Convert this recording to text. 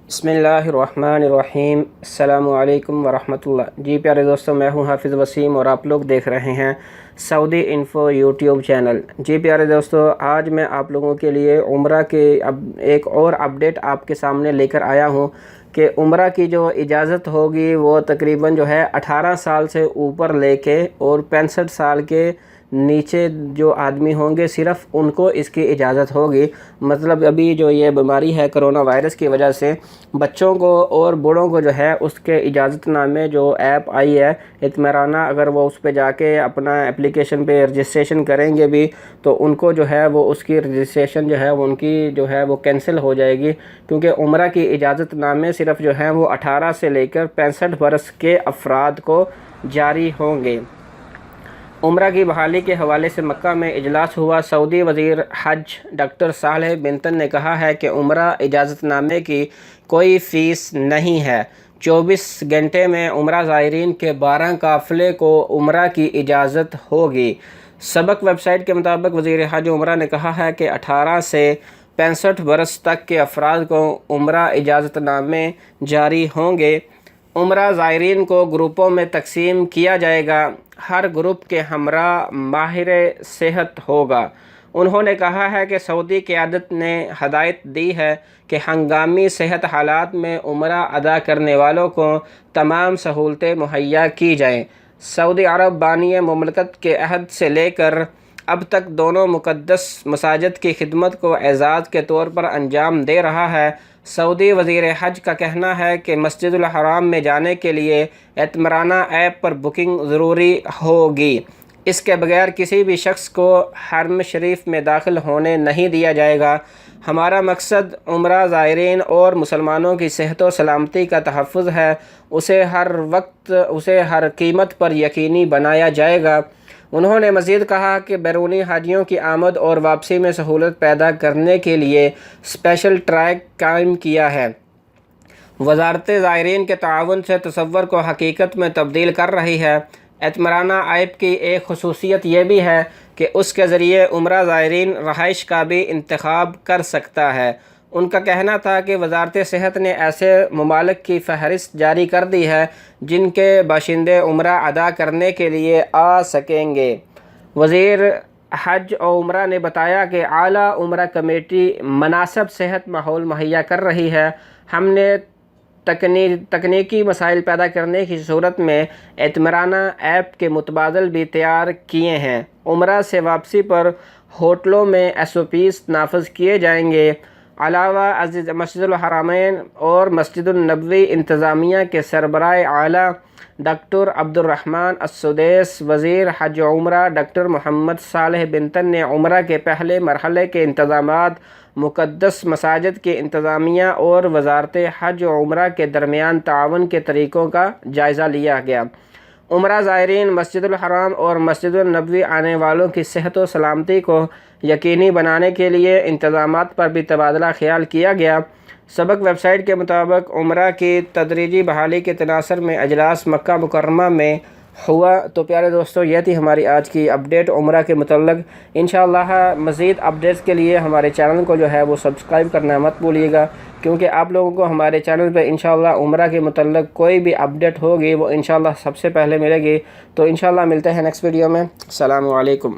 بسم اللہ الرحمن الرحیم۔ السلام علیکم ورحمۃ اللہ۔ جی پیارے دوستوں، میں ہوں حافظ وسیم اور آپ لوگ دیکھ رہے ہیں سعودی انفو یوٹیوب چینل۔ جی پیارے دوستوں، آج میں آپ لوگوں کے لیے عمرہ کے ایک اور اپڈیٹ آپ کے سامنے لے کر آیا ہوں کہ عمرہ کی جو اجازت ہوگی وہ تقریباً 18 سال سے اوپر لے کے اور 65 سال کے نیچے جو آدمی ہوں گے صرف ان کو اس کی اجازت ہوگی۔ مطلب ابھی جو یہ بیماری ہے کرونا وائرس کی وجہ سے بچوں کو اور بوڑھوں کو اس کے اجازت نامے جو ایپ آئی ہے اعتمارانہ، اگر وہ اس پہ جا کے اپنا اپلیکیشن پہ رجسٹریشن کریں گے بھی تو ان کو وہ اس کی رجسٹریشن ان کی وہ کینسل ہو جائے گی، کیونکہ عمرہ کی اجازت نامے صرف وہ 18 سے لے کر 65 برس کے افراد کو جاری ہوں گے۔ عمرہ کی بحالی کے حوالے سے مکہ میں اجلاس ہوا۔ سعودی وزیر حج ڈاکٹر صالح بن نے کہا ہے کہ عمرہ اجازت نامے کی کوئی فیس نہیں ہے۔ 24 گھنٹے میں عمرہ زائرین کے 12 قافلے کو عمرہ کی اجازت ہوگی۔ سبق ویب سائٹ کے مطابق وزیر حج عمرہ نے کہا ہے کہ 18 سے 65 برس تک کے افراد کو عمرہ اجازت نامے جاری ہوں گے۔ عمرہ زائرین کو گروپوں میں تقسیم کیا جائے گا، ہر گروپ کے ہمراہ ماہر صحت ہوگا۔ انہوں نے کہا ہے کہ سعودی قیادت نے ہدایت دی ہے کہ ہنگامی صحت حالات میں عمرہ ادا کرنے والوں کو تمام سہولتیں مہیا کی جائیں۔ سعودی عرب بانی مملکت کے عہد سے لے کر اب تک دونوں مقدس مساجد کی خدمت کو اعزاز کے طور پر انجام دے رہا ہے۔ سعودی وزیر حج کا کہنا ہے کہ مسجد الحرام میں جانے کے لیے اعتمارانہ ایپ پر بکنگ ضروری ہوگی۔ اس کے بغیر کسی بھی شخص کو حرم شریف میں داخل ہونے نہیں دیا جائے گا۔ ہمارا مقصد عمرہ زائرین اور مسلمانوں کی صحت و سلامتی کا تحفظ ہے، اسے ہر قیمت پر یقینی بنایا جائے گا۔ انہوں نے مزید کہا کہ بیرونی حاجیوں کی آمد اور واپسی میں سہولت پیدا کرنے کے لیے اسپیشل ٹریک قائم کیا ہے۔ وزارت زائرین کے تعاون سے تصور کو حقیقت میں تبدیل کر رہی ہے۔ اعتمارانہ ایپ کی ایک خصوصیت یہ بھی ہے کہ اس کے ذریعے عمرہ زائرین رہائش کا بھی انتخاب کر سکتا ہے۔ ان کا کہنا تھا کہ وزارت صحت نے ایسے ممالک کی فہرست جاری کر دی ہے جن کے باشندے عمرہ ادا کرنے کے لیے آ سکیں گے۔ وزیر حج اور عمرہ نے بتایا کہ اعلیٰ عمرہ کمیٹی مناسب صحت ماحول مہیا کر رہی ہے۔ ہم نے تکنیکی مسائل پیدا کرنے کی صورت میں اعتمارانہ ایپ کے متبادل بھی تیار کیے ہیں۔ عمرہ سے واپسی پر ہوٹلوں میں SOPs نافذ کیے جائیں گے۔ علاوہ ازیں مسجد الحرمین اور مسجد النبوی انتظامیہ کے سربراہ اعلیٰ ڈاکٹر عبدالرحمن السدیس، وزیر حج و عمرہ ڈاکٹر محمد صالح بن نے عمرہ کے پہلے مرحلے کے انتظامات، مقدس مساجد کی انتظامیہ اور وزارت حج و عمرہ کے درمیان تعاون کے طریقوں کا جائزہ لیا گیا۔ عمرہ زائرین مسجد الحرام اور مسجد النبوی آنے والوں کی صحت و سلامتی کو یقینی بنانے کے لیے انتظامات پر بھی تبادلہ خیال کیا گیا۔ سبق ویب سائٹ کے مطابق عمرہ کی تدریجی بحالی کے تناظر میں اجلاس مکہ مکرمہ میں ہوا۔ تو پیارے دوستو، یہ تھی ہماری آج کی اپڈیٹ عمرہ کے متعلق۔ انشاءاللہ مزید اپڈیٹس کے لیے ہمارے چینل کو وہ سبسکرائب کرنا مت بھولیے گا، کیونکہ آپ لوگوں کو ہمارے چینل پہ انشاءاللہ عمرہ کے متعلق کوئی بھی اپڈیٹ ہوگی وہ انشاءاللہ سب سے پہلے ملے گی۔ تو انشاءاللہ ملتے ہیں نیکسٹ ویڈیو میں۔ السلام علیکم۔